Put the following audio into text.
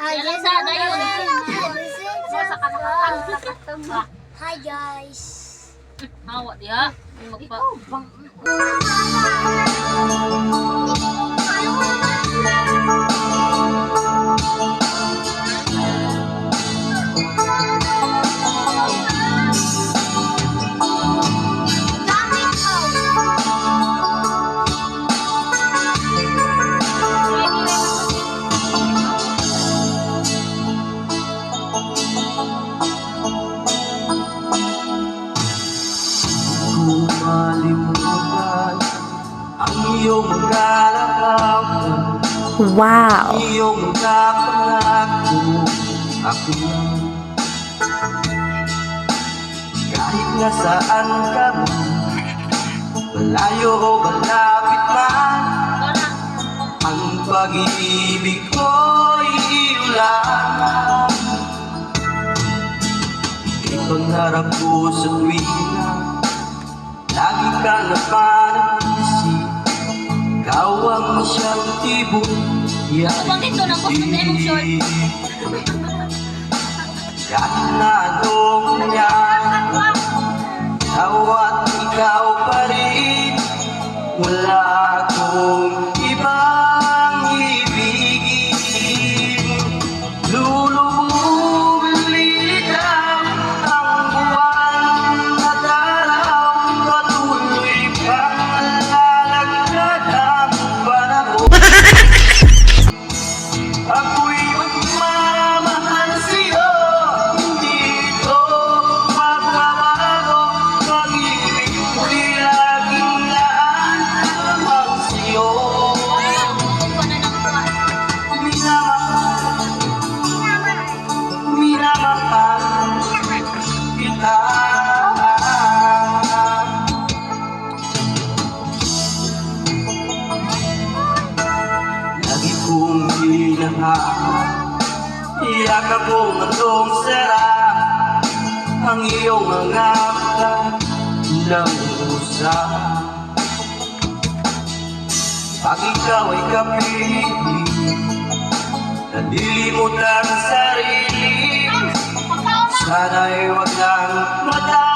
Sana yun. Sa kanakatang. Hi guys. Hawa diha. Magpa. Malimutan ang iyong mga lakaw, Wow! iyong mga pangako. Ako lang, kahit nasaan ka man, malayo o malapit man, ang pag-ibig ko'y iyo lang. Ipangarap ko sa tuwina, lagi kang napanag-isip. Ikaw ang siyang tibok, Bakit ko nang gusto na yung short? kahit na anong nangyari, at ikaw pa rin. Wala akong ibang ibigin. Lulubog, lilitaw ang buwan at araw, patuloy pang lalaglag ang panahon. Ako'y magmamahal sa'yo, hindi ito magbabago. Pag-ibig ko'y laging laan lamang sa'yo. Minamahal kita. Lagi kong hinahangad, iyakap kong andong sarap ang iyong mga mata ng usap. Pag ikaw ay kapiling, nalilimot ang sarili, sana'y wag kang mata.